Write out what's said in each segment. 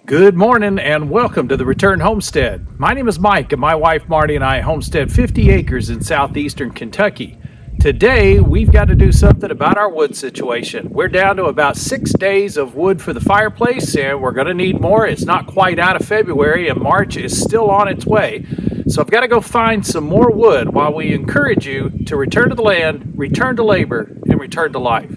Good morning and welcome to the Return Homestead. My name is Mike and my wife Marty and I homestead 50 acres in southeastern Kentucky. Today we've got to do something about our wood situation. We're down to about 6 days of wood for the fireplace and we're going to need more. It's not quite out of February and March is still on its way. So I've got to go find some more wood while we encourage you to return to the land, return to labor, and return to life.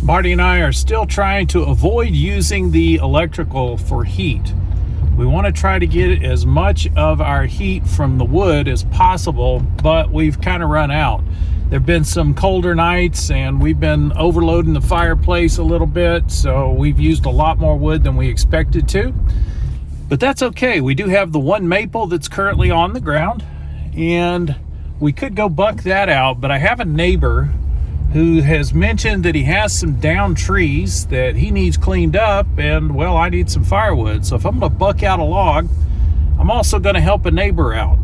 Marty and I are still trying to avoid using the electrical for heat. We want to try to get as much of our heat from the wood as possible, but we've kind of run out. There have been some colder nights and we've been overloading the fireplace a little bit, so we've used a lot more wood than we expected to. But that's okay. We do have the one maple that's currently on the ground and we could go buck that out, but I have a neighbor who has mentioned that he has some downed trees that he needs cleaned up, and well, I need some firewood. So if I'm gonna buck out a log, I'm also gonna help a neighbor out.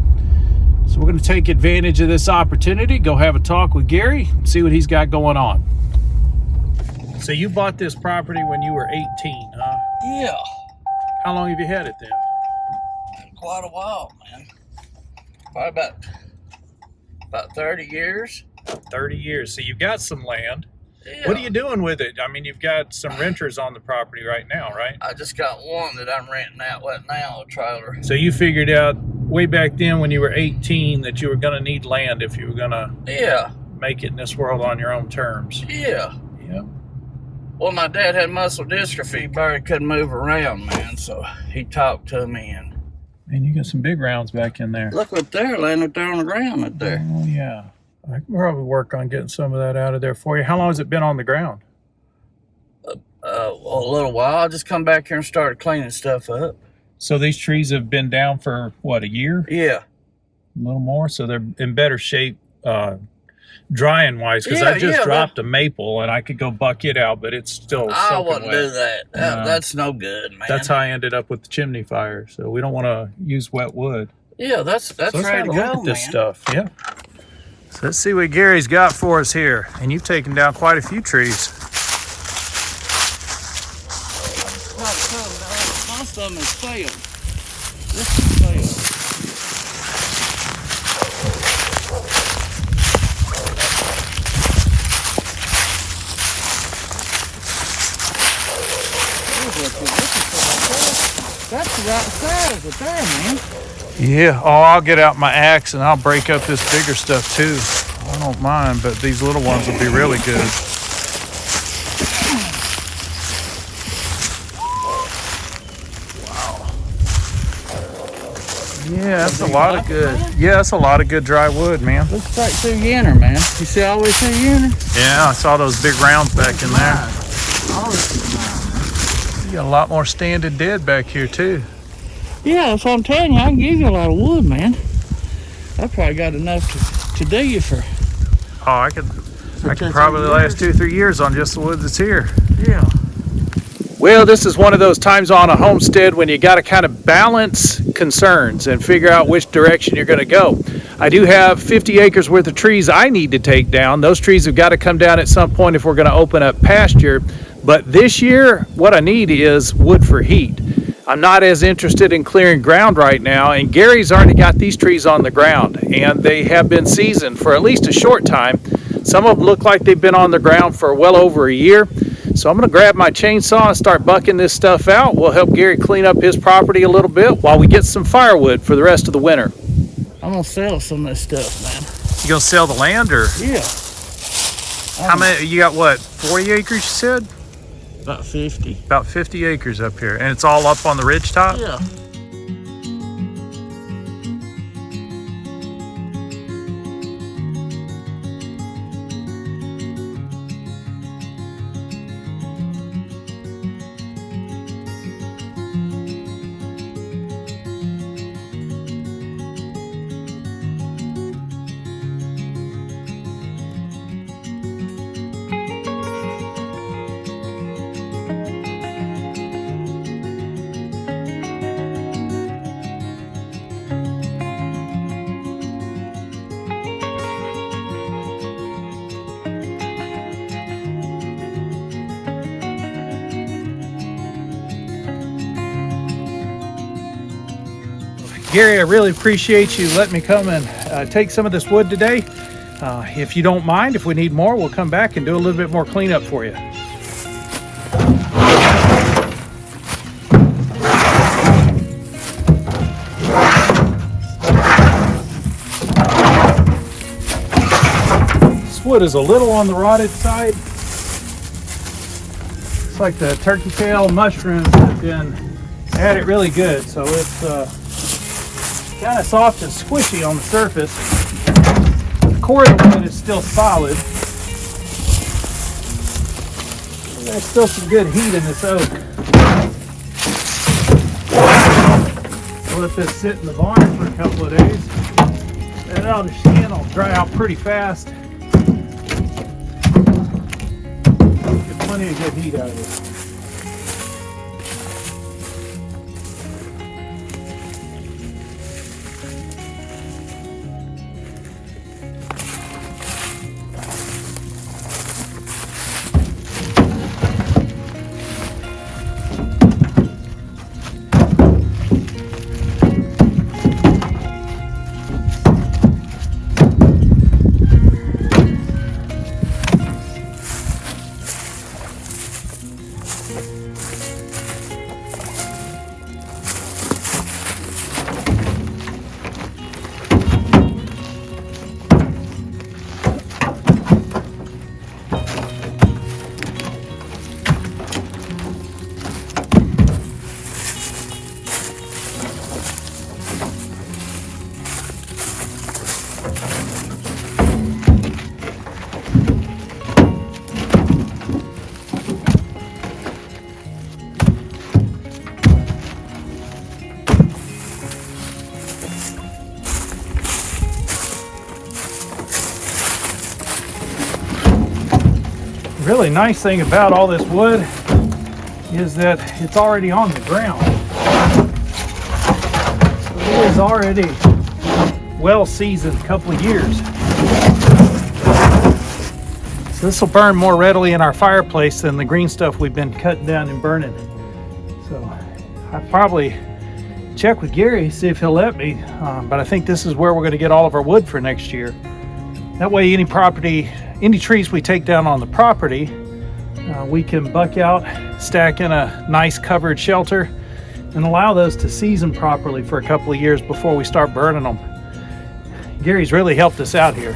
So we're gonna take advantage of this opportunity, go have a talk with Gary, see what he's got going on. So you bought this property when you were 18, huh? Yeah. How long have you had it then? Quite a while, man. Probably about 30 years. 30 years. So you've got some land. Yeah. What are you doing with it? I mean, you've got some renters on the property right now, right? I just got one that I'm renting out right now, a trailer. So you figured out way back then when you were 18 that you were going to need land if you were going to make it in this world on your own terms. Yeah. Yeah. Well, my dad had muscle dystrophy, Barry couldn't move around, man, so he talked to me and... Man, you got some big rounds back in there. Look right there, laying right there on the ground right there. Oh, yeah. I can probably work on getting some of that out of there for you. How long has it been on the ground? A little while. I just come back here and started cleaning stuff up. So these trees have been down for, what, a year? Yeah. A little more? So they're in better shape drying-wise, because I just dropped a maple, and I could go buck it out, but it's still I wouldn't wet. do that. That's no good, man. That's how I ended up with the chimney fire, so we don't want to use wet wood. Yeah, that's so let's ready have to a go, look at this man. stuff. Yeah. So let's see what Gary's got for us here. And you've taken down quite a few trees. Most of them has failed. This has failed. That's the right size right there, man. Yeah, oh, I'll get out my axe and I'll break up this bigger stuff too. I don't mind, but these little ones will be really good. Wow. Yeah, that's a lot of good. Yeah, that's a lot of good dry wood, man. Looks straight through yinner, man. You see all the way through yinner? Yeah, I saw those big rounds back in there. You got a lot more standing dead back here too. Yeah, that's what I'm telling you. I can give you a lot of wood, man. I probably got enough to do you for. Oh, I could probably last 2-3 years on just the wood that's here. Yeah. Well, this is one of those times on a homestead when you got to kind of balance concerns and figure out which direction you're going to go. I do have 50 acres worth of trees I need to take down. Those trees have got to come down at some point if we're going to open up pasture. But this year, what I need is wood for heat. I'm not as interested in clearing ground right now, and Gary's already got these trees on the ground, and they have been seasoned for at least a short time. Some of them look like they've been on the ground for well over a year. So I'm going to grab my chainsaw and start bucking this stuff out. We'll help Gary clean up his property a little bit while we get some firewood for the rest of the winter. I'm going to sell some of this stuff, man. You going to sell the land, or? Yeah. How many? You got what, 40 acres you said? About 50. About 50 acres up here, and it's all up on the ridge top? Yeah. Gary, I really appreciate you letting me come and take some of this wood today. If you don't mind, if we need more, we'll come back and do a little bit more cleanup for you. This wood is a little on the rotted side. It's like the turkey tail mushrooms have been at it really good, so it's kind of soft and squishy on the surface. The core of the wood is still solid. There's still some good heat in this oak. I'll let this sit in the barn for a couple of days. That outer skin will dry out pretty fast. Get plenty of good heat out of it. Really nice thing about all this wood is that it's already on the ground. So it is already well seasoned, a couple of years. So this will burn more readily in our fireplace than the green stuff we've been cutting down and burning. So I'll probably check with Gary, see if he'll let me, but I think this is where we're going to get all of our wood for next year. That way any trees we take down on the property, we can buck out, stack in a nice covered shelter, and allow those to season properly for a couple of years before we start burning them. Gary's really helped us out here.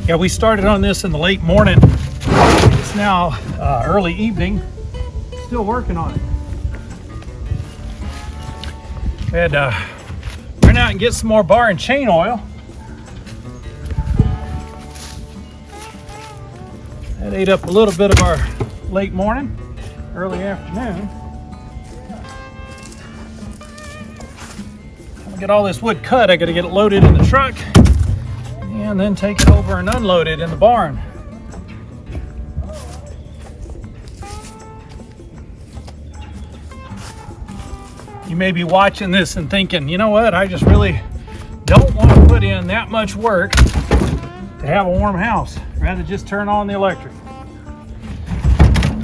Yeah, we started on this in the late morning. It's now early evening. Still working on it. Had to run out and get some more bar and chain oil. That ate up a little bit of our late morning, early afternoon. To get all this wood cut, I got to get it loaded in the truck and then take it over and unload it in the barn. You may be watching this and thinking, you know what, I just really don't want to put in that much work to have a warm house. I'd rather just turn on the electric.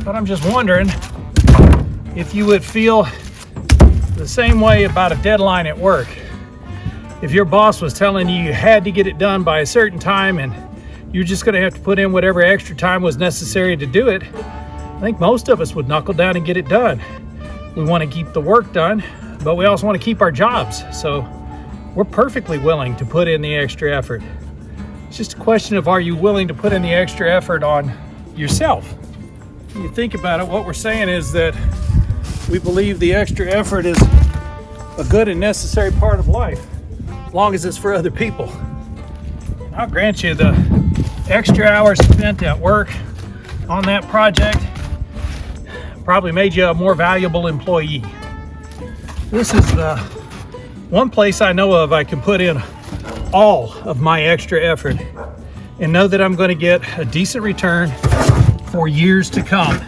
But I'm just wondering if you would feel the same way about a deadline at work. If your boss was telling you you had to get it done by a certain time and you're just going to have to put in whatever extra time was necessary to do it, I think most of us would knuckle down and get it done. We want to keep the work done, but we also want to keep our jobs. So we're perfectly willing to put in the extra effort. It's just a question of, are you willing to put in the extra effort on yourself? When you think about it, what we're saying is that we believe the extra effort is a good and necessary part of life, as long as it's for other people. I'll grant you the extra hours spent at work on that project probably made you a more valuable employee. This is the one place I know of I can put in all of my extra effort and know that I'm going to get a decent return for years to come.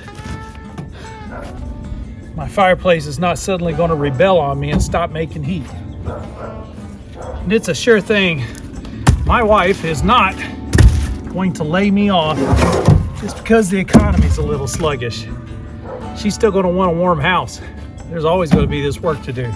My fireplace is not suddenly going to rebel on me and stop making heat. And it's a sure thing, my wife is not going to lay me off just because the economy's a little sluggish. She's still going to want a warm house. There's always going to be this work to do.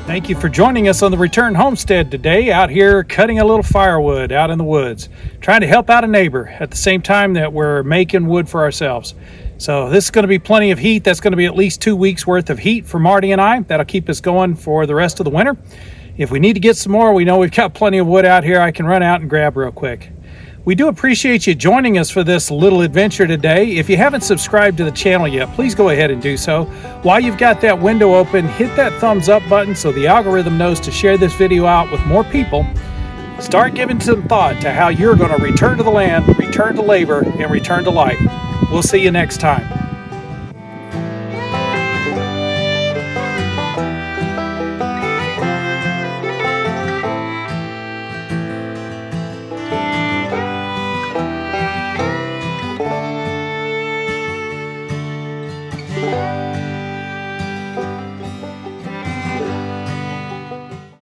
Thank you for joining us on the Return Homestead today, out here cutting a little firewood out in the woods, trying to help out a neighbor at the same time that we're making wood for ourselves. So this is going to be plenty of heat. That's going to be at least 2 weeks worth of heat for Marty and I. That'll keep us going for the rest of the winter. If we need to get some more, we know we've got plenty of wood out here I can run out and grab real quick. We do appreciate you joining us for this little adventure today. If you haven't subscribed to the channel yet, please go ahead and do so. While you've got that window open, hit that thumbs up button so the algorithm knows to share this video out with more people. Start giving some thought to how you're going to return to the land, return to labor, and return to life. We'll see you next time.